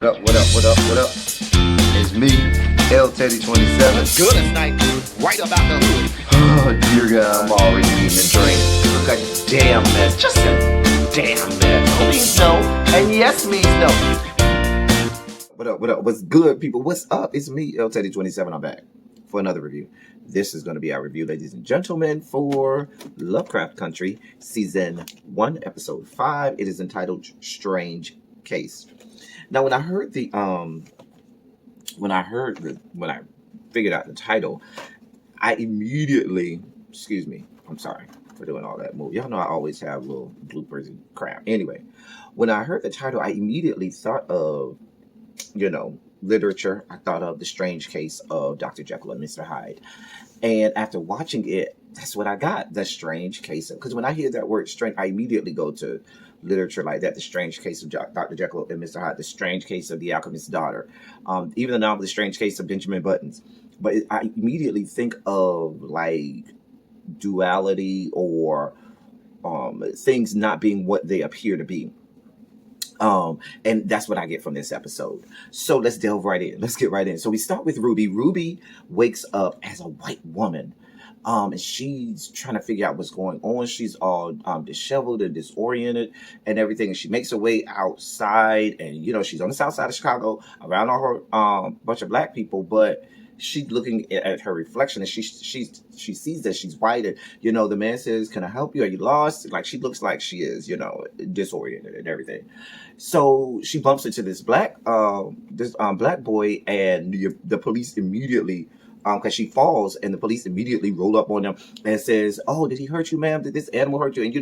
What up, what up, what up, what up? It's me, L Teddy 27. Good as night, right about the hood. Oh, dear God, I'm already eating a drink. Look a damn mess, just a damn mess. No means no, and yes means no. What up, what up? What's good, people? What's up? It's me, L Teddy 27. I'm back for another review. This is going to be our review, ladies and gentlemen, for Lovecraft Country, Season 1, Episode 5. It is entitled Strange Case. Now, when I figured out the title, I immediately, excuse me, I'm sorry for doing all that move. Y'all know I always have little bloopers and crap. Anyway, when I heard the title, I immediately thought of, literature. I thought of The Strange Case of Dr. Jekyll and Mr. Hyde. And after watching it, that's what I got, The Strange Case of, because when I hear that word strange, I immediately go to literature like that, The Strange Case of Dr. Jekyll and Mr. Hyde, The Strange Case of the Alchemist's Daughter, even the novel The Strange Case of Benjamin Buttons. But I immediately think of like duality or things not being what they appear to be. And that's what I get from this episode. So let's delve right in. Let's get right in. So we start with Ruby. Ruby wakes up as a white woman. And she's trying to figure out what's going on. She's all disheveled and disoriented and everything. And she makes her way outside. And, she's on the south side of Chicago around all her bunch of black people. But she's looking at her reflection and she sees that she's white. And, the man says, "Can I help you? Are you lost?" Like, she looks like she is, disoriented and everything. So she bumps into this black boy, and the police immediately, because she falls, and the police immediately roll up on them and says, "Oh, did he hurt you, ma'am? Did this animal hurt you?" And,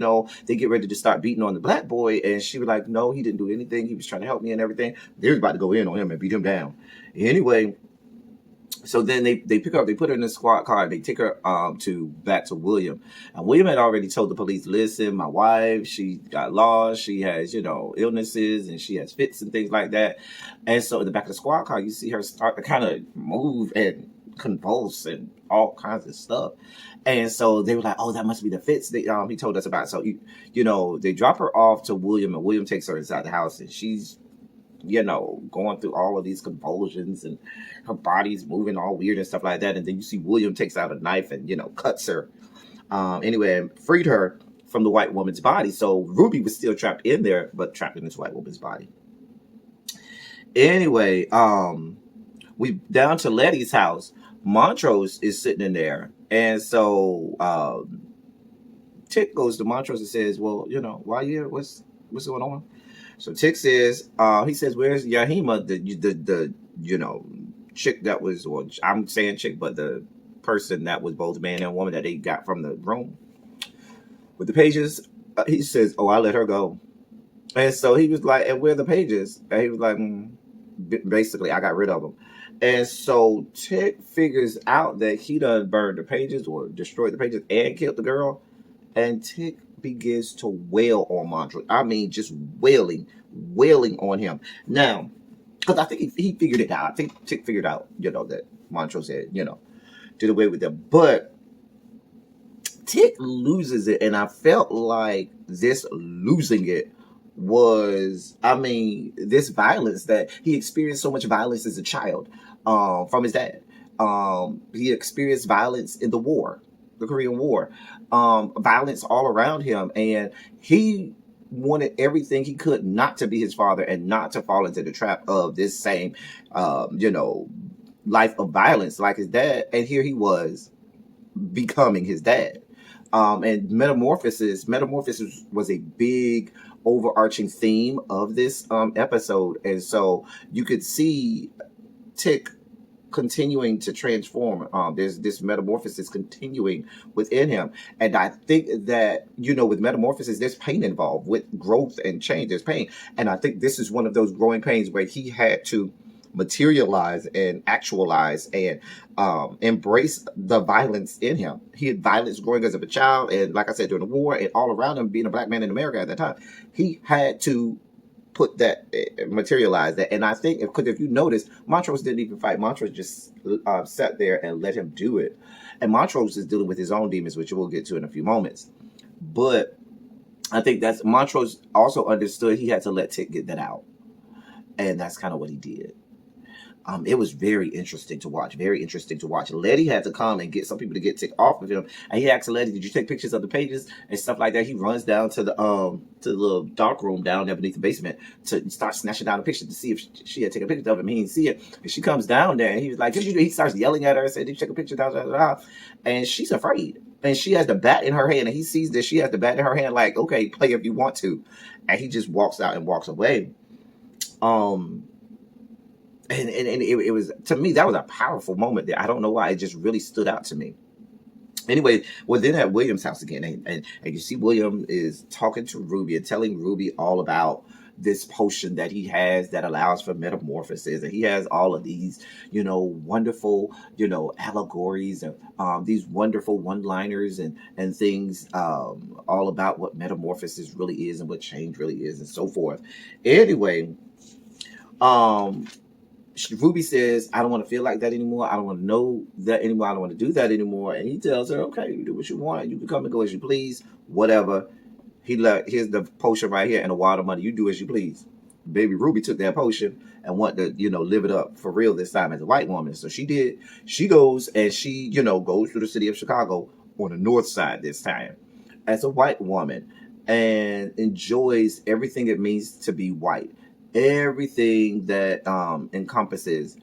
they get ready to start beating on the black boy. And she was like, "No, he didn't do anything. He was trying to help me and everything." They were about to go in on him and beat him down. Anyway, so then they pick her up, they put her in a squad car, they take her back to William. And William had already told the police, "Listen, my wife, she got lost, she has, illnesses, and she has fits and things like that." And so in the back of the squad car, you see her start to kind of move and convulse and all kinds of stuff. And so they were like, "Oh, that must be the fits he told us about." So they drop her off to William, and William takes her inside the house, and she's going through all of these convulsions, and her body's moving all weird and stuff like that. And then you see William takes out a knife and, cuts her. Anyway, freed her from the white woman's body. So Ruby was still trapped in there, but trapped in this white woman's body. Anyway, we down to Letty's house. Montrose is sitting in there. And so Tick goes to Montrose and says, "Well, why you here? What's going on?" So Tick says, he says, "Where's Yahima, the chick that was," well, I'm saying chick, but the person that was both man and woman that they got from the room with the pages. He says, "Oh, I let her go." And so he was like, "And where are the pages?" And he was like, basically, "I got rid of them." And so Tick figures out that he done burned the pages or destroyed the pages and killed the girl. And Tick begins to wail on Montrose. I mean, just wailing on him. Now, because I think he figured it out. I think Tick figured out, that Montrose had, did away with them. But Tick loses it, and I felt like this losing it was, this violence that he experienced so much violence as a child from his dad. He experienced violence in the war, the Korean War, violence all around him, and he wanted everything he could not to be his father and not to fall into the trap of this same, life of violence like his dad. And here he was becoming his dad. And metamorphosis was a big overarching theme of this episode. And so you could see Tick continuing to transform. There's this metamorphosis continuing within him. And I think that, with metamorphosis, there's pain involved. With growth and change, there's pain. And I think this is one of those growing pains where he had to materialize and actualize and embrace the violence in him. He had violence growing as a child, and like I said, during the war and all around him, being a black man in America at that time, he had to put that, materialize that. And I think, because if you notice, Montrose didn't even fight. Montrose just sat there and let him do it. And Montrose is dealing with his own demons, which we'll get to in a few moments. But I think that's Montrose also understood he had to let Tick get that out. And that's kind of what he did. It was very interesting to watch. Very interesting to watch. Letty had to come and get some people to get ticked off of him, and he asked Letty, "Did you take pictures of the pages and stuff like that?" He runs down to the little dark room down there beneath the basement to start snatching down a picture to see if she had taken pictures of him. He didn't see it, and she comes down there, and he was like, "Did you do?" He starts yelling at her and said, "Did you take a picture?" Da, da, da, da. And she's afraid, and she has the bat in her hand, and he sees that she has the bat in her hand, like, "Okay, play if you want to," and he just walks out and walks away. And it was, to me, that was a powerful moment there. I don't know why. It just really stood out to me. Anyway, we're then at William's house again. And you see William is talking to Ruby and telling Ruby all about this potion that he has that allows for metamorphosis. And he has all of these, wonderful, allegories and these wonderful one-liners and things all about what metamorphosis really is and what change really is and so forth. Anyway, Ruby says, "I don't want to feel like that anymore. I don't want to know that anymore. I don't want to do that anymore." And he tells her, "Okay, you do what you want. You can come and go as you please. Whatever." Here's the potion right here and a wad of money. You do as you please. Baby Ruby took that potion and wanted to, live it up for real this time as a white woman. So she did. She goes and she, goes through the city of Chicago on the north side this time as a white woman and enjoys everything it means to be white. Everything that encompasses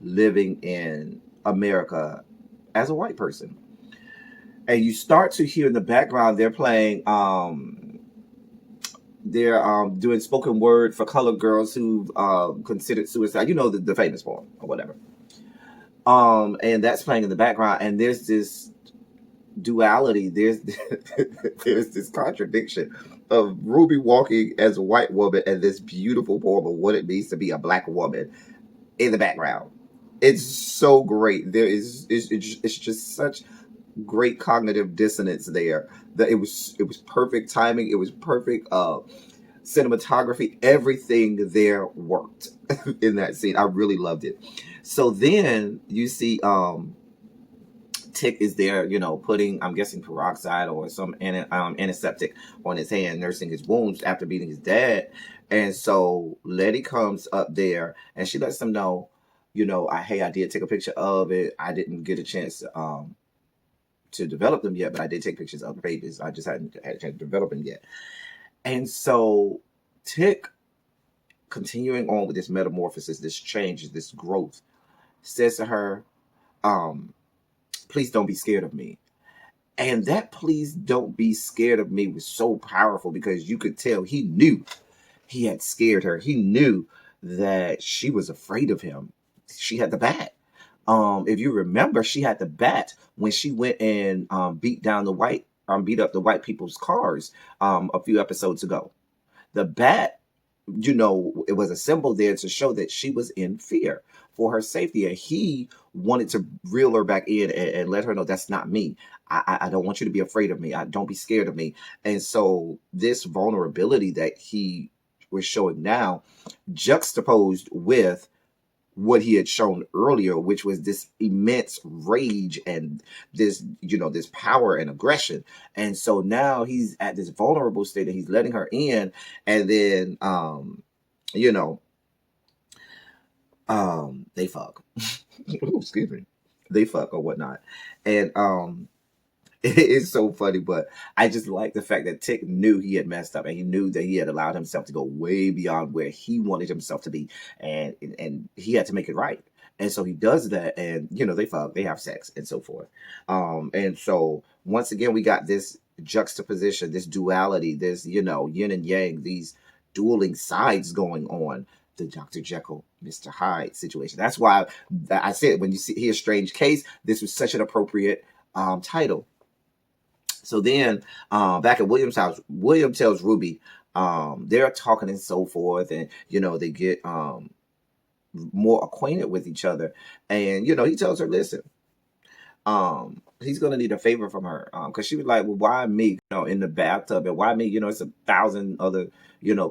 living in America as a white person. And you start to hear in the background they're playing they're doing spoken word for colored girls who considered suicide, the famous poem or whatever, and that's playing in the background. And there's this duality, there's this contradiction of Ruby walking as a white woman and this beautiful poem of what it means to be a black woman in the background. It's so great. It's just such great cognitive dissonance there that it was perfect timing. It was perfect cinematography. Everything there worked in that scene. I really loved it. So then you see Tick is there, putting, I'm guessing, peroxide or some antiseptic on his hand, nursing his wounds after beating his dad. And so Letty comes up there and she lets them know, I did take a picture of it. I didn't get a chance to develop them yet, but I did take pictures of the babies. I just hadn't had a chance to develop them yet. And so Tick, continuing on with this metamorphosis, this change, this growth, says to her, "Please don't be scared of me." And that "please don't be scared of me" was so powerful because you could tell he knew he had scared her. He knew that she was afraid of him. She had the bat. If you remember, she had the bat when she went and beat up the white people's cars a few episodes ago. The bat, it was a symbol there to show that she was in fear for her safety. And he wanted to reel her back in and let her know, that's not me. I don't want you to be afraid of me. Don't be scared of me. And so this vulnerability that he was showing now, juxtaposed with what he had shown earlier, which was this immense rage and this, this power and aggression. And so now he's at this vulnerable state and he's letting her in. And then, they fuck. Ooh, excuse me. They fuck or whatnot. And it's so funny, but I just like the fact that Tick knew he had messed up and he knew that he had allowed himself to go way beyond where he wanted himself to be, and he had to make it right. And so he does that, and they fuck, they have sex, and so forth. And so once again, we got this juxtaposition, this duality, this yin and yang, these dueling sides going on. The Dr. Jekyll, Mr. Hyde situation. That's why I said when you hear Strange Case, this was such an appropriate title. So then back at William's house, William tells Ruby they're talking and so forth, and they get more acquainted with each other. And he tells her, listen, he's gonna need a favor from her, because she was like, well, why me, in the bathtub, and why me, it's 1,000 other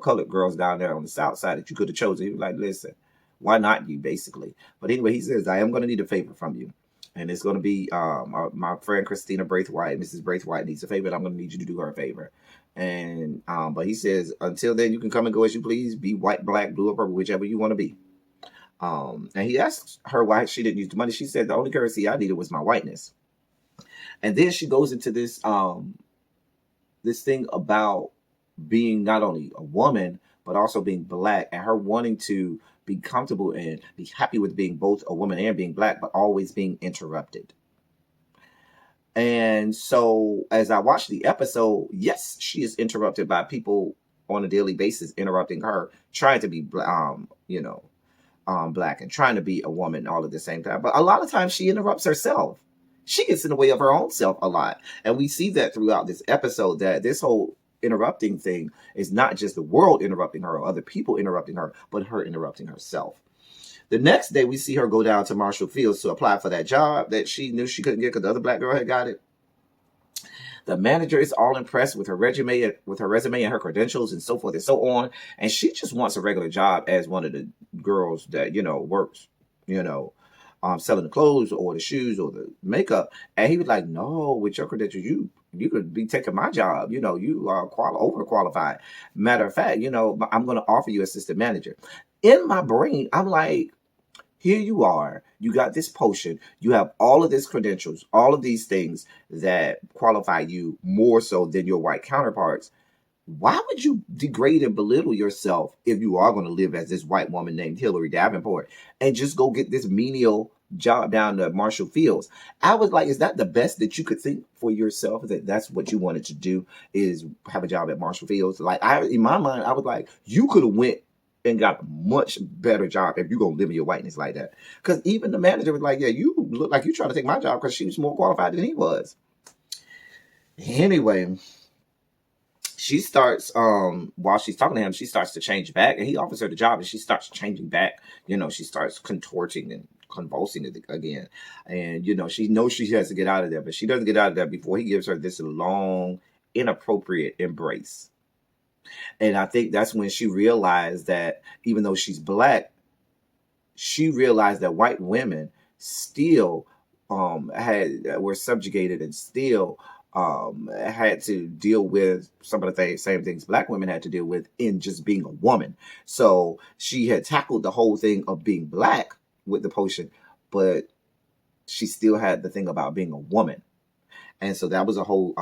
colored girls down there on the south side that you could have chosen. He was like, listen, why not you, basically? But anyway, he says, I am gonna need a favor from you. And it's going to be my friend Christina Braithwaite. Mrs. Braithwaite needs a favor, and I'm going to need you to do her a favor. And but he says, until then, you can come and go as you please. Be white, black, blue, or purple, whichever you want to be. And he asked her why she didn't use the money. She said the only currency I needed was my whiteness. And then she goes into this thing about being not only a woman but also being black, and her wanting to be comfortable and be happy with being both a woman and being black, but always being interrupted. And so as I watched the episode, yes, she is interrupted by people on a daily basis, interrupting her, trying to be black and trying to be a woman all at the same time. But a lot of times she interrupts herself. She gets in the way of her own self a lot. And we see that throughout this episode, that this whole interrupting thing is not just the world interrupting her or other people interrupting her, but her interrupting herself. The next day, we see her go down to Marshall Fields to apply for that job that she knew she couldn't get because the other black girl had got it. The manager is all impressed with her resume and her credentials and so forth and so on. And she just wants a regular job as one of the girls that, works, selling the clothes or the shoes or the makeup. And he was like, no, with your credentials, you could be taking my job. You are overqualified. Matter of fact, I'm going to offer you assistant manager. In my brain, I'm like, here you are. You got this potion. You have all of these credentials, all of these things that qualify you more so than your white counterparts. Why would you degrade and belittle yourself if you are going to live as this white woman named Hillary Davenport and just go get this menial job down to Marshall Fields? I was like, is that the best that you could think for yourself? That's what you wanted to do, is have a job at Marshall Fields? Like, in my mind, I was like, you could have went and got a much better job if you're going to live in your whiteness like that. Because even the manager was like, yeah, you look like you're trying to take my job, because she was more qualified than he was. Anyway, she starts, while she's talking to him, she starts to change back, and he offers her the job, and she starts changing back. She starts contorting and convulsing it again. And, she knows she has to get out of there, but she doesn't get out of there before he gives her this long, inappropriate embrace. And I think that's when she realized that even though she's black, she realized that white women still were subjugated and still had to deal with some of the same things black women had to deal with in just being a woman. So she had tackled the whole thing of being black with the potion, but she still had the thing about being a woman. And so that was a whole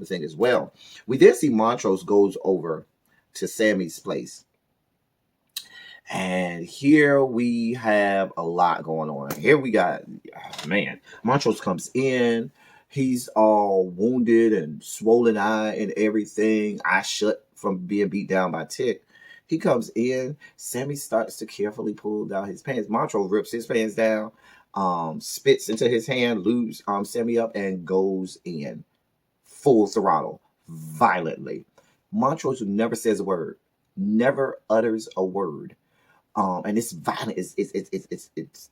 thing as well. We did see Montrose goes over to Sammy's place. And here we have a lot going on. Here we got, Montrose comes in. He's all wounded and swollen eye and everything. Eye shut from being beat down by Tick. He comes in. Sammy starts to carefully pull down his pants. Montrose rips his pants down, spits into his hand, lubes Sammy up, and goes in full throttle, violently. Montrose never says a word, never utters a word. And it's violent. It's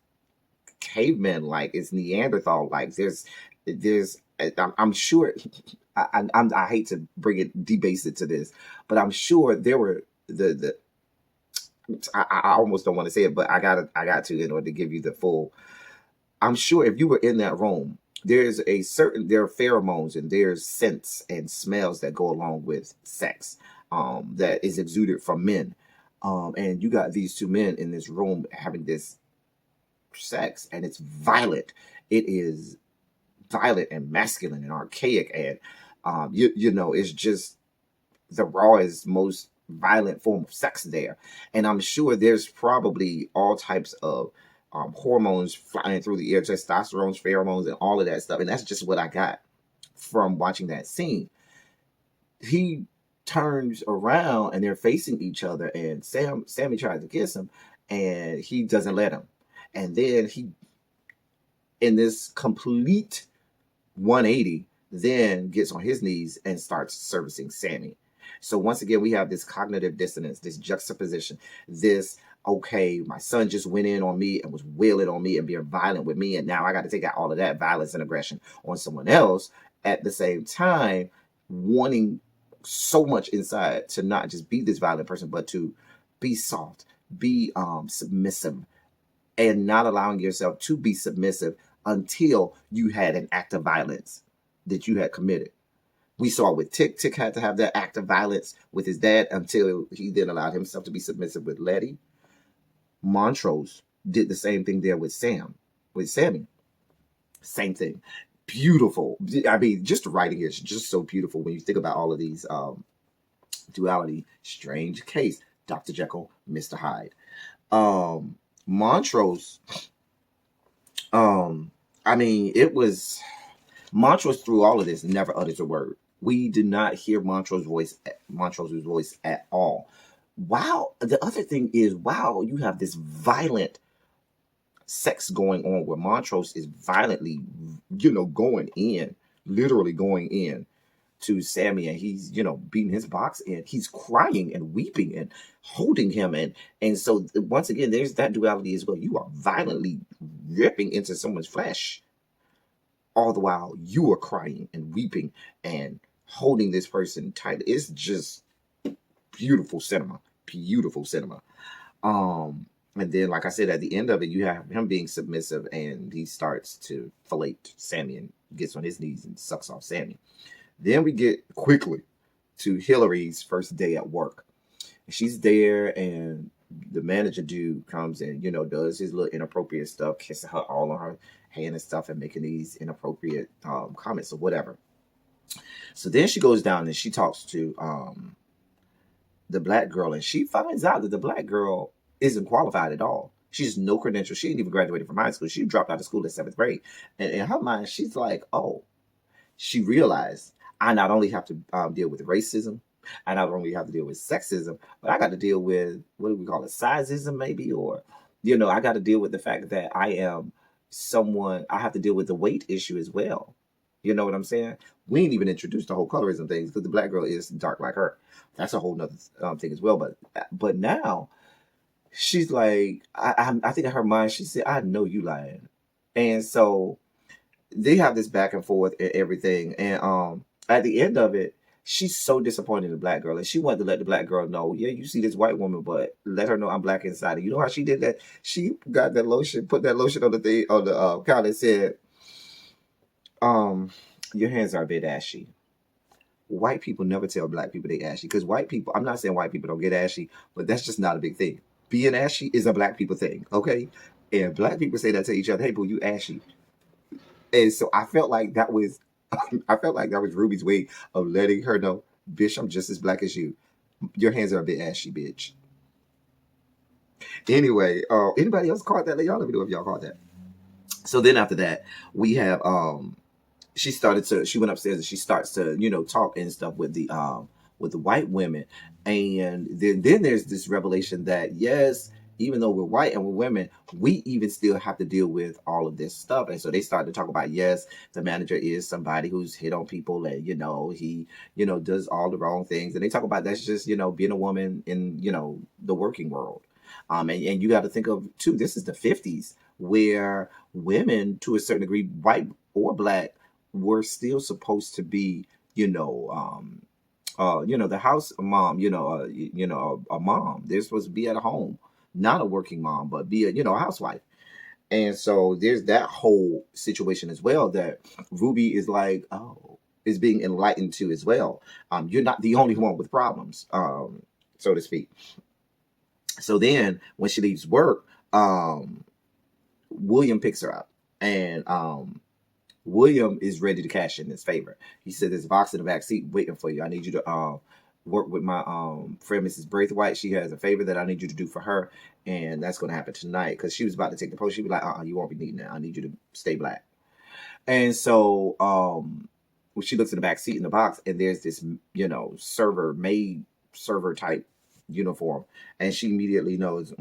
caveman like. It's Neanderthal like. I'm sure. I hate to debase it to this, but I'm sure there were I almost don't want to say it, but I got to in order to give you the full. I'm sure if you were in that room, there are pheromones and there's scents and smells that go along with sex that is exuded from men. And you got these two men in this room having this sex, and it's violent. It is violent and masculine and archaic, and it's just the rawest, most violent form of sex there. And I'm sure there's probably all types of hormones flying through the air, testosterone, pheromones, and all of that stuff. And that's just what I got from watching that scene. He turns around and they're facing each other, and Sammy tries to kiss him, and he doesn't let him. And then he, in this complete 180, then gets on his knees and starts servicing Sammy. So once again, we have this cognitive dissonance, this juxtaposition, this, okay, my son just went in on me and was wailing on me and being violent with me, and now I got to take out all of that violence and aggression on someone else, at the same time wanting so much inside to not just be this violent person, but to be soft, be submissive, and not allowing yourself to be submissive until you had an act of violence that you had committed. We saw with Tick. Tick had to have that act of violence with his dad until he then allowed himself to be submissive with Letty. Montrose did the same thing there with Sammy. Same thing. Beautiful. I mean, just the writing is just so beautiful when you think about all of these duality. Strange case. Dr. Jekyll, Mr. Hyde. Montrose. I mean, it was Montrose through all of this never utters a word. We did not hear Montrose's voice at all. Wow. The other thing is, wow, you have this violent sex going on where Montrose is violently, going in, literally going in to Sammy, and he's, beating his box, and he's crying and weeping and holding him. And so once again, there's that duality as well. You are violently ripping into someone's flesh, all the while you are crying and weeping and holding this person tight. It's just beautiful cinema. And then, like I said, at the end of it, you have him being submissive, and he starts to fillet Sammy and gets on his knees and sucks off Sammy. Then we get quickly to Hillary's first day at work. She's there, and the manager dude comes and, does his little inappropriate stuff, kissing her all on her hand and stuff, and making these inappropriate comments or whatever. So then she goes down and she talks to the black girl, and she finds out that the black girl isn't qualified at all. She has no credentials. She didn't even graduate from high school. She dropped out of school in 7th grade. And in her mind, she's like, oh, she realized I not only have to deal with racism, I not only have to deal with sexism, but I got to deal with, what do we call it, sizeism maybe? Or, I got to deal with the fact that I am someone, I have to deal with the weight issue as well. You know what I'm saying? We ain't even introduced the whole colorism things because the black girl is dark like her. That's a whole nother thing as well. But now she's like, I think in her mind, she said, I know you lying. And so they have this back and forth and everything. And at the end of it, she's so disappointed in the black girl. And she wanted to let the black girl know, yeah, you see this white woman, but let her know I'm black inside. And you know how she did that? She got that lotion, put that lotion on the thing, on the counter and said, your hands are a bit ashy. White people never tell black people they ashy, because white people, I'm not saying white people don't get ashy, but that's just not a big thing. Being ashy is a black people thing, okay? And black people say that to each other, hey, boo, you ashy. And so I felt like that was Ruby's way of letting her know, bitch, I'm just as black as you. Your hands are a bit ashy, bitch. Anyway, anybody else caught that? Y'all let me know if y'all caught that. So then after that, we have she went upstairs and she starts to, talk and stuff with the white women. And then there's this revelation that, yes, even though we're white and we're women, we even still have to deal with all of this stuff. And so they started to talk about, yes, the manager is somebody who's hit on people and, he, does all the wrong things. And they talk about that's just, being a woman in, the working world. And you got to think of, too, this is the 50s where women, to a certain degree, white or black, were still supposed to be, the house mom, a mom. They're supposed to be at home, not a working mom, but be a housewife. And so there's that whole situation as well that Ruby is like, is being enlightened to as well. You're not the only one with problems, so to speak. So then when she leaves work, William picks her up, and William is ready to cash in his favor. He said, there's a box in the back seat waiting for you. I need you to work with my friend, Mrs. Braithwaite. She has a favor that I need you to do for her, and that's going to happen tonight, because she was about to take the post. She'd be like, you won't be needing that. I need you to stay black. And so she looks in the back seat in the box, and there's this, maid server type uniform, and she immediately knows,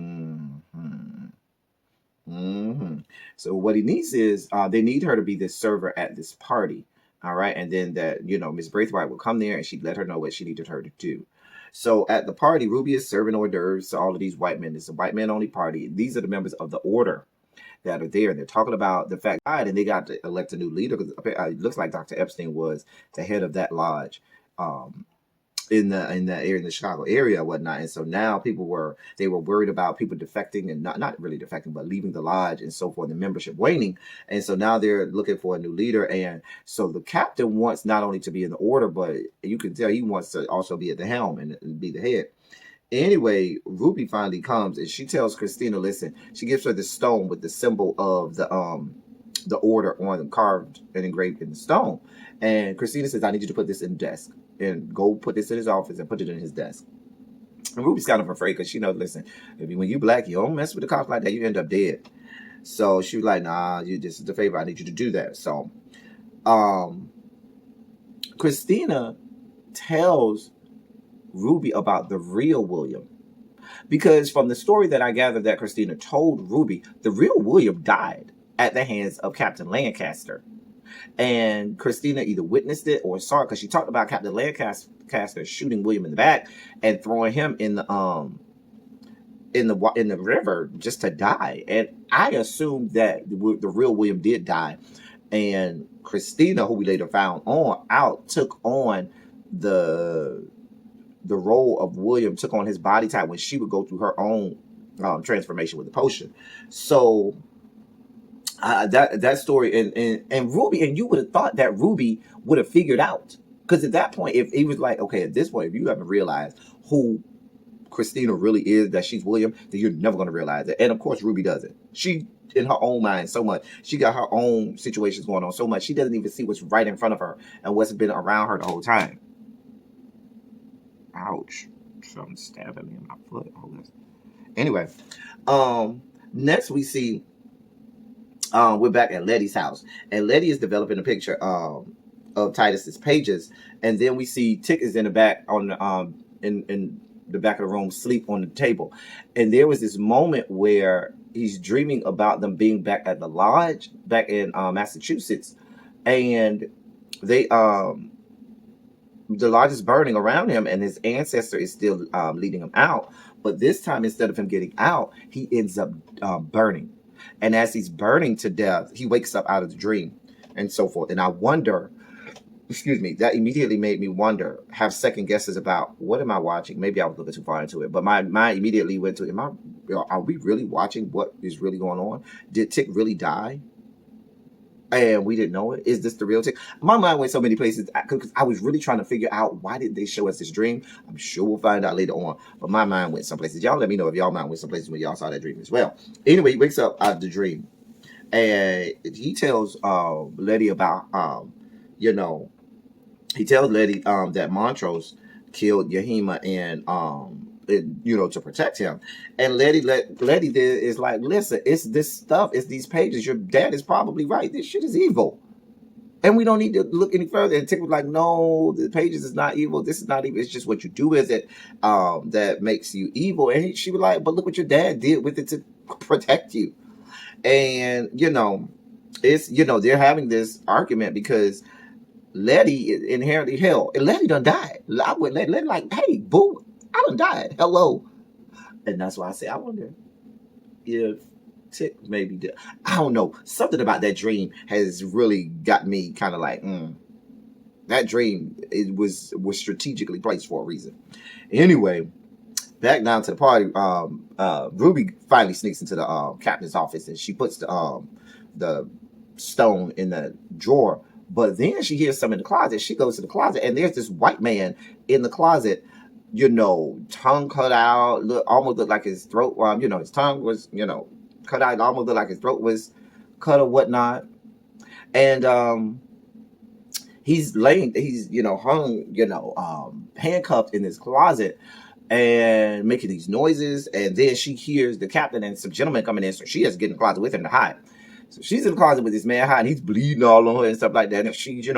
So what he needs is they need her to be the server at this party. All right. And then that, Miss Braithwaite will come there and she'd let her know what she needed her to do. So at the party, Ruby is serving hors d'oeuvres to all of these white men. It's a white man only party. These are the members of the order that are there. And they're talking about the fact that, and they got to elect a new leader, because it looks like Dr. Epstein was the head of that lodge. in that area, in the Chicago area and whatnot. And so now they were worried about people defecting and not really defecting, but leaving the lodge and so forth, the membership waning. And so now they're looking for a new leader. And so the captain wants not only to be in the order, but you can tell he wants to also be at the helm and be the head. Anyway, Ruby finally comes and she tells Christina, listen, she gives her the stone with the symbol of the order on carved and engraved in the stone. And Christina says, I need you to put this in the desk and go put this in his office and put it in his desk. And Ruby's kind of afraid because she knows, listen, when you black, you don't mess with the cops like that, you end up dead. So she was like, nah, this is the favor. I need you to do that. So Christina tells Ruby about the real William. Because from the story that I gathered that Christina told Ruby, the real William died at the hands of Captain Lancaster. And Christina either witnessed it or saw it because she talked about Captain Lancaster shooting William in the back and throwing him in the river just to die. And I assumed that the real William did die. And Christina, who we later found out, took on the role of William, took on his body type when she would go through her own transformation with the potion. So that story and Ruby, and you would have thought that Ruby would have figured out, because at that point, if he was like, okay, at this point, if you haven't realized who Christina really is, that she's William, then you're never going to realize it. And of course, Ruby doesn't. She, in her own mind, so much. She got her own situations going on so much. She doesn't even see what's right in front of her and what's been around her the whole time. Ouch. Something stabbing me in my foot. Anyway, next we see we're back at Letty's house, and Letty is developing a picture of Titus's pages, and then we see Tick is in the back on in the back of the room, sleep on the table, and there was this moment where he's dreaming about them being back at the lodge back in Massachusetts, and they the lodge is burning around him, and his ancestor is still leading him out, but this time, instead of him getting out, he ends up burning. And as he's burning to death, he wakes up out of the dream and so forth. And I wonder, that immediately made me wonder, have second guesses about, what am I watching? Maybe I was a little bit too far into it, but my mind immediately went to, are we really watching what is really going on? Did Tick really die? And we didn't know it? Is this the real Tick? My mind went so many places because I was really trying to figure out, why did they show us this dream? I'm sure we'll find out later on. But my mind went some places. Y'all let me know if y'all mind went some places when y'all saw that dream as well. Anyway, he wakes up out of the dream. And he tells Letty about, he tells Letty that Montrose killed Yahima and to protect him. And Letty is like, listen, it's this stuff, it's these pages. Your dad is probably right. This shit is evil. And we don't need to look any further. And Tick was like, no, the pages is not evil. This is not evil. It's just what you do with it that makes you evil. And she was like, but look what your dad did with it to protect you. And, it's, they're having this argument because Letty is inherently hell. And Letty done died. I went Letty like, hey, boo, I done died. Hello. And that's why I say, I wonder if Tick maybe did. I don't know. Something about that dream has really got me kind of like, that dream, it was strategically placed for a reason. Anyway, back down to the party. Ruby finally sneaks into the captain's office, and she puts the stone in the drawer. But then she hears something in the closet. She goes to the closet, and there's this white man in the closet, tongue cut out, almost looked like his throat, his tongue was, cut out, almost looked like his throat was cut or whatnot. And he's hung, handcuffed in this closet and making these noises. And then she hears the captain and some gentlemen coming in, so she has to get in the closet with him to hide. So she's in the closet with this man hiding. He's bleeding all on her and stuff like that. And she's,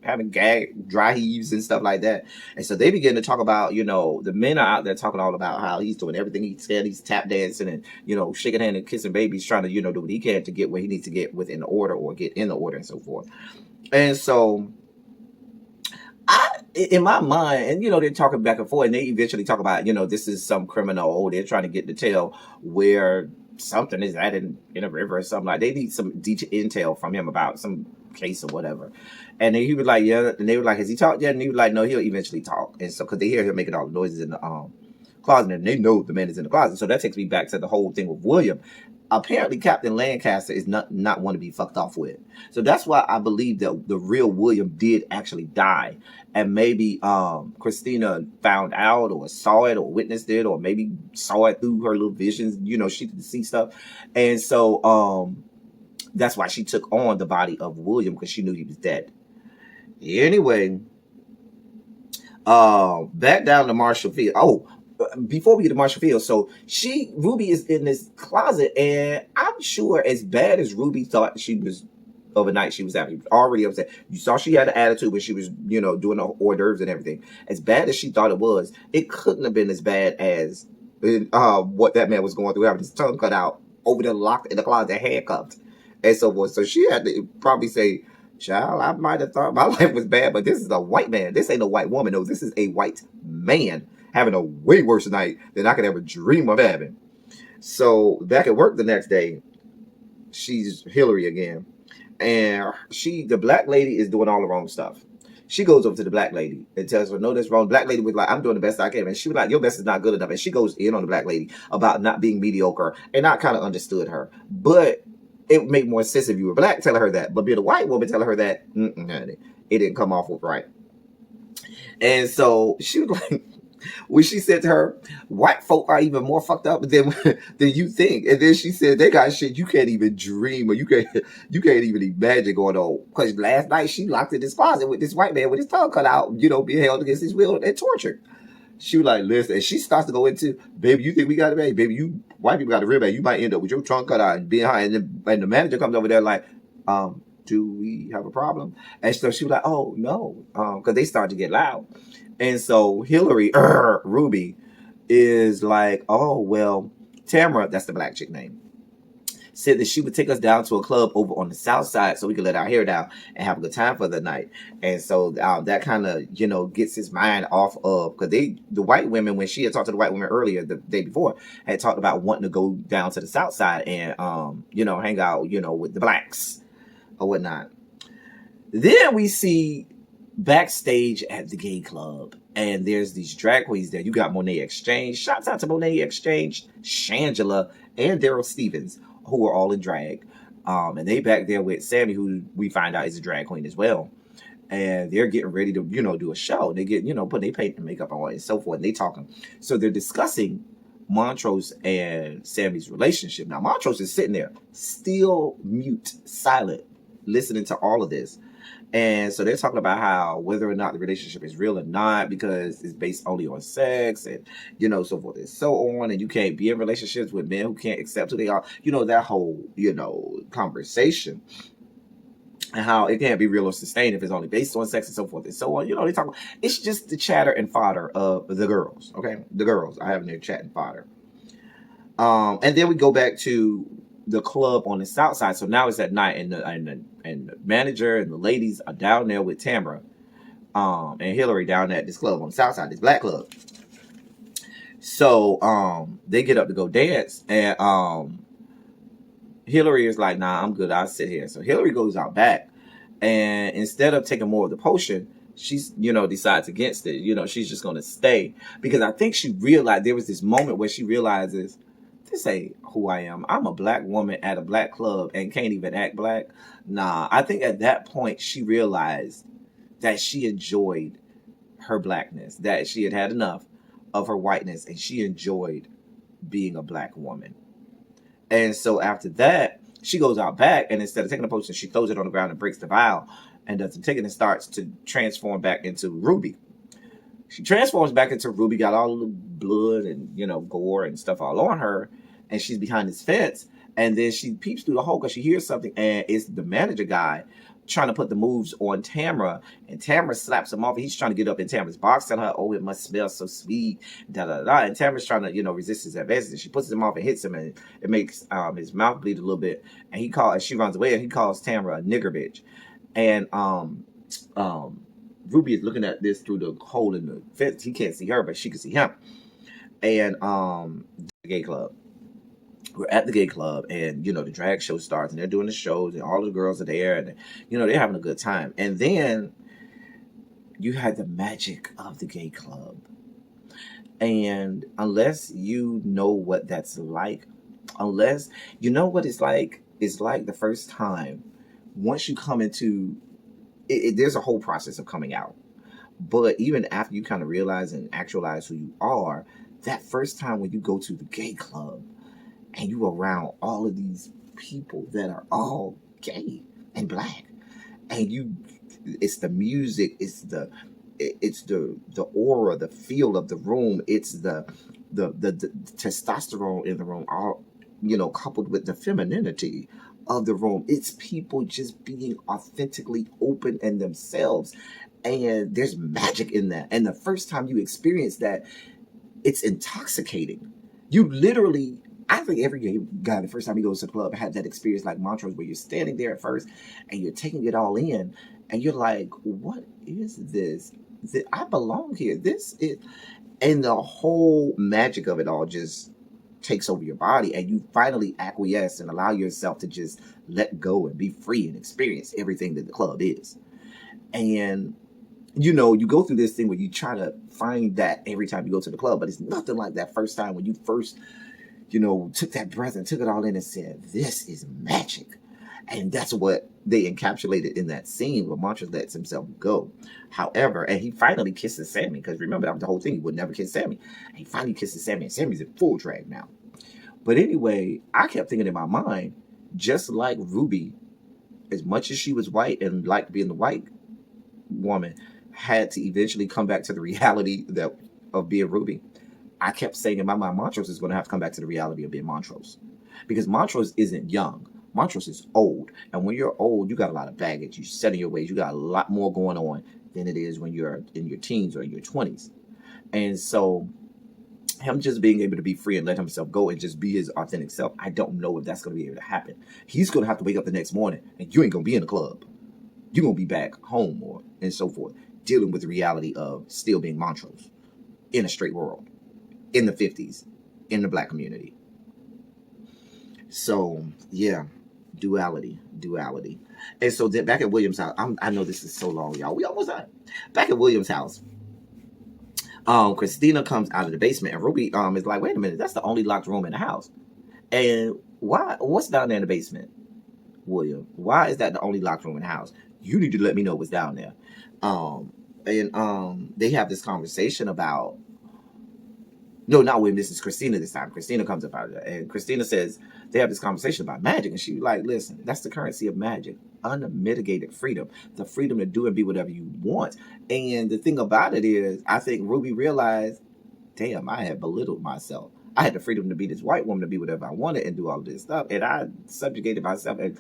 having dry heaves and stuff like that. And so they begin to talk about, the men are out there talking all about how he's doing everything he said. He's tap dancing and, shaking hand and kissing babies, trying to, do what he can to get where he needs to get within the order or get in the order and so forth. And so in my mind, and, they're talking back and forth, and they eventually talk about, this is some criminal. They're trying to get to tell where something is that in a river or something. Like they need some intel from him about some case or whatever. And then he was like, yeah. And they were like, has he talked yet? And he was like, no, he'll eventually talk. And so because they hear him making all the noises in the closet, and they know the man is in the closet. So that takes me back to the whole thing with William. Apparently Captain Lancaster is not one to be fucked off with. So that's why I believe that the real William did actually die. And maybe Christina found out or saw it or witnessed it, or maybe saw it through her little visions. You know, she could see stuff. And so that's why she took on the body of William, because she knew he was dead. Anyway, back down to Marshall Field. Oh, before we get to Marshall Field, so Ruby is in this closet, and I'm sure as bad as Ruby thought she was overnight, she was already upset. You saw she had an attitude when she was, you know, doing the hors d'oeuvres and everything. As bad as she thought it couldn't have been as bad as what that man was going through, having his tongue cut out, over there locked in the closet, handcuffed, and so forth. So she had to probably say, child, I might have thought my life was bad, but this is a white man. This ain't a white woman. No, this is a white man having a way worse night than I could ever dream of having. So back at work the next day, she's Hillary again. And the black lady is doing all the wrong stuff. She goes over to the black lady and tells her, no, that's wrong. Black lady was like, I'm doing the best I can. And she was like, your best is not good enough. And she goes in on the black lady about not being mediocre. And I kind of understood her. But it would make more sense if you were black telling her that. But being a white woman telling her that, honey, it didn't come off with right. And so she was like, when she said to her, white folk are even more fucked up than you think. And then she said, they got shit you can't even dream, or you can't even imagine going on. Because last night she locked in this closet with this white man with his tongue cut out, you know, being held against his will and tortured. She was like, listen, and she starts to go into, baby, you think we got it bad? Baby, you white people got it real bad. You might end up with your tongue cut out and being high. And the manager comes over there like, do we have a problem? And so she was like, oh, no, because they start to get loud. And so Hillary, Ruby, is like, oh, well, Tamara, that's the black chick name, said that she would take us down to a club over on the south side so we could let our hair down and have a good time for the night. And so that kind of, you know, gets his mind off of, because the white women, when she had talked to the white women earlier the day before, had talked about wanting to go down to the south side and, you know, hang out, you know, with the blacks or whatnot. Then we see backstage at the gay club, and there's these drag queens there. You got Monet Exchange. Shouts out to Monet Exchange, Shangela, and Daryl Stevens, who are all in drag. And they back there with Sammy, who we find out is a drag queen as well. And they're getting ready to, you know, do a show. They get, you know, putting their paint and makeup on and so forth. And they talking. So they're discussing Montrose and Sammy's relationship. Now, Montrose is sitting there, still mute, silent, listening to all of this. And so they're talking about how whether or not the relationship is real or not, because it's based only on sex and, you know, so forth and so on. And you can't be in relationships with men who can't accept who they are. You know, that whole, you know, conversation. And how it can't be real or sustained if it's only based on sex and so forth and so on. You know, they talk about, it's just the chatter and fodder of the girls. Okay. The girls. I have their chat and fodder. And then we go back to the club on the south side. So now it's at night, and the manager and the ladies are down there with Tamara and Hillary down at this club on the south side, this black club. So they get up to go dance, and Hillary is like, nah, I'm good, I'll sit here. So Hillary goes out back, and instead of taking more of the potion, she's, you know, decides against it. You know, she's just going to stay, because I think she realized, there was this moment where she realizes, this ain't who I am. I'm a black woman at a black club and can't even act black. Nah, I think at that point she realized that she enjoyed her blackness, that she had had enough of her whiteness, and she enjoyed being a black woman. And so after that, she goes out back, and instead of taking the potion, she throws it on the ground and breaks the vial and doesn't take it, and starts to transform back into Ruby. She transforms back into Ruby, got all the blood and, you know, gore and stuff all on her, and she's behind this fence. And then she peeps through the hole because she hears something, and it's the manager guy trying to put the moves on Tamara, and Tamara slaps him off. He's trying to get up in Tamara's box, telling her, oh, it must smell so sweet, da da da. And Tamara's trying to, you know, resist his advances. And she puts him off and hits him, and it makes his mouth bleed a little bit. And she runs away, and he calls Tamara a nigger bitch. And Ruby is looking at this through the hole in the fence. He can't see her, but she can see him. And the gay club. we're at the gay club, and the drag show starts, and they're doing the shows, and all the girls are there, and they're having a good time. And then you had the magic of the gay club. And unless you know what that's like, unless you know what it's like the first time, once you come into it, there's a whole process of coming out. But even after you kind of realize and actualize who you are, that first time when you go to the gay club and you around all of these people that are all gay and black, and it's the music, it's the aura, the feel of the room, it's the testosterone in the room, all coupled with the femininity of the room. It's people just being authentically open and themselves, and there's magic in that. And the first time you experience that, it's intoxicating. You literally, I think every gay guy, the first time he goes to the club, had that experience like Montrose, where you're standing there at first and you're taking it all in, and you're like, what is this? I belong here. This is, and the whole magic of it all just takes over your body, and you finally acquiesce and allow yourself to just let go and be free and experience everything that the club is. And you go through this thing where you try to find that every time you go to the club, but it's nothing like that first time when you first, took that breath and took it all in and said, this is magic. And that's what they encapsulated in that scene where Montrose lets himself go. However, and he finally kisses Sammy, because remember, that was the whole thing. He would never kiss Sammy. And he finally kisses Sammy, and Sammy's in full drag now. But anyway, I kept thinking in my mind, just like Ruby, as much as she was white and liked being the white woman, had to eventually come back to the reality of being Ruby, I kept saying in my mind, Montrose is going to have to come back to the reality of being Montrose. Because Montrose isn't young. Montrose is old. And when you're old, you got a lot of baggage. You're set in your ways. You got a lot more going on than it is when you're in your teens or in your 20s. And so him just being able to be free and let himself go and just be his authentic self, I don't know if that's going to be able to happen. He's going to have to wake up the next morning and you ain't going to be in the club. You're going to be back home and so forth, dealing with the reality of still being Montrose in a straight world, in the 50s, in the black community. So, yeah, duality. And so then back at William's house, I know this is so long, y'all. We almost done. Back at William's house, Christina comes out of the basement, and Ruby is like, wait a minute, that's the only locked room in the house. And what's down there in the basement, William? Why is that the only locked room in the house? You need to let me know what's down there. And they have this conversation about, no, not William, this is Christina this time. Christina comes up out of there, and Christina says they have this conversation about magic, and she's like, listen, that's the currency of magic, unmitigated freedom, the freedom to do and be whatever you want. And the thing about it is, I think Ruby realized, damn, I had belittled myself. I had the freedom to be this white woman, to be whatever I wanted and do all this stuff, and I subjugated myself and,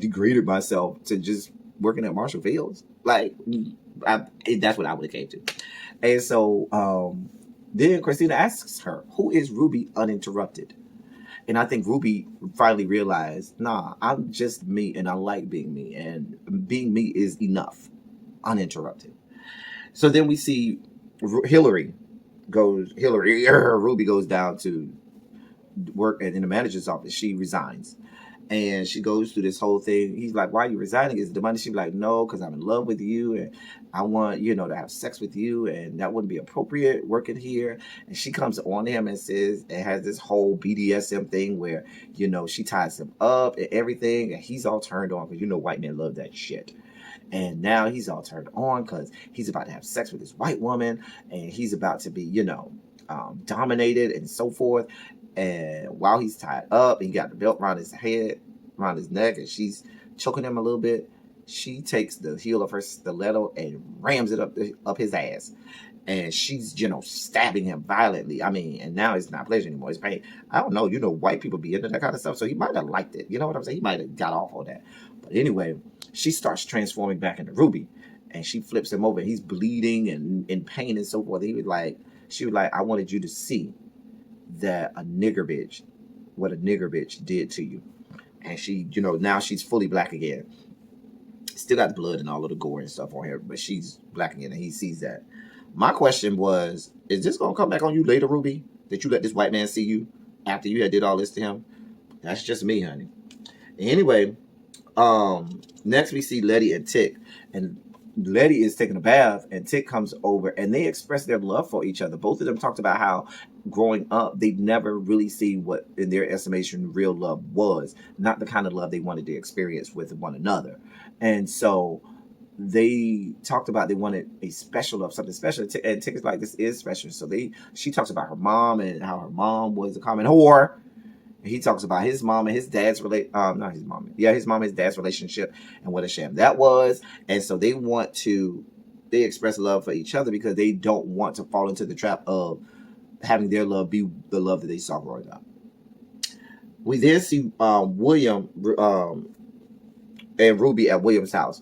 degraded myself to just working at Marshall Fields. Like, that's what I would have came to. And so, then Christina asks her, who is Ruby uninterrupted? And I think Ruby finally realized, nah, I'm just me, and I like being me, and being me is enough, uninterrupted. So then we see Ruby goes down to work in the manager's office. She resigns. And she goes through this whole thing. He's like, why are you resigning? Is it the money? She's like, no, because I'm in love with you, and I want, to have sex with you, and that wouldn't be appropriate working here. And she comes on him and says, and has this whole BDSM thing where, she ties him up and everything, and he's all turned on because, white men love that shit. And now he's all turned on because he's about to have sex with this white woman, and he's about to be, dominated and so forth. And while he's tied up, he got the belt around his head, around his neck, and she's choking him a little bit, she takes the heel of her stiletto and rams it up his ass. And she's, stabbing him violently. I mean, and now it's not pleasure anymore. It's pain. I don't know. White people be into that kind of stuff. So he might have liked it. You know what I'm saying? He might have got off on that. But anyway, she starts transforming back into Ruby. And she flips him over. He's bleeding and in pain and so forth. She was like, I wanted you to see that what a nigger bitch did to you. And she, now she's fully black again. Still got the blood and all of the gore and stuff on her, but she's black again, and he sees that. My question was, is this going to come back on you later, Ruby? That you let this white man see you after you had did all this to him? That's just me, honey. Anyway, next we see Letty and Tick, and Letty is taking a bath, and Tick comes over, and they express their love for each other. Both of them talked about how growing up they'd never really seen what, in their estimation, real love was. Not the kind of love they wanted to experience with one another, and so they talked about they wanted a special love, something special. And Tick is like, this is special. So she talks about her mom and how her mom was a common whore. He talks about his mom and his dad's his mom and his dad's relationship and what a sham that was. And so they express love for each other because they don't want to fall into the trap of having their love be the love that they saw growing up. We then see William and Ruby at William's house.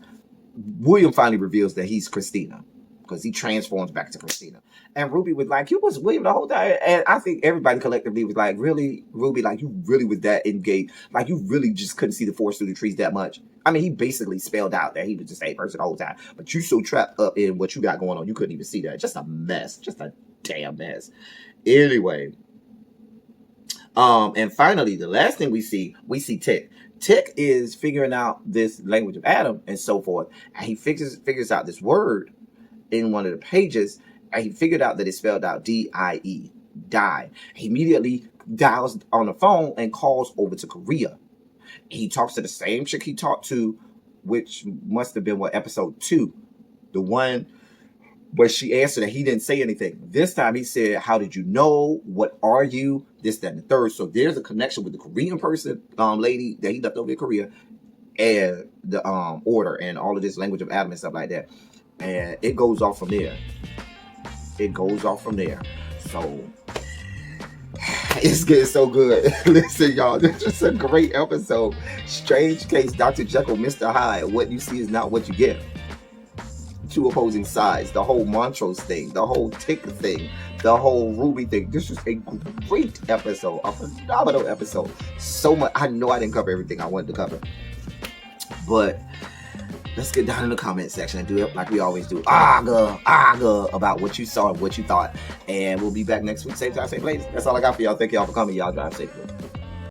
William finally reveals that he's Christina because he transforms back to Christina. And Ruby was like, you was William the whole time. And I think everybody collectively was like, really, Ruby, like you really was that engaged. Like you really just couldn't see the forest through the trees that much. I mean, he basically spelled out that he was the same person the whole time. But you so trapped up in what you got going on, you couldn't even see that. Just a mess. Just a damn mess. Anyway. And finally, the last thing we see Tick. Tick is figuring out this language of Adam and so forth. And he figures out this word in one of the pages. And he figured out that it's spelled out D-I-E, die. He immediately dials on the phone and calls over to Korea. He talks to the same chick he talked to, which must have been episode 2. The one where she answered that he didn't say anything. This time he said, how did you know? What are you? This, that, and the third. So there's a connection with the Korean person, lady that he left over in Korea, and the order and all of this language of Adam and stuff like that. And it goes off from there. So it's getting so good. Listen, y'all, this is a great episode. Strange Case, Dr. Jekyll, Mr. Hyde. What you see is not what you get. Two opposing sides. The whole Montrose thing. The whole Tick thing. The whole Ruby thing. This is a great episode. A phenomenal episode. So much. I know I didn't cover everything I wanted to cover. But let's get down in the comment section and do it like we always do. Aga about what you saw and what you thought. And we'll be back next week. Same time, same place. That's all I got for y'all. Thank y'all for coming. Y'all drive safely.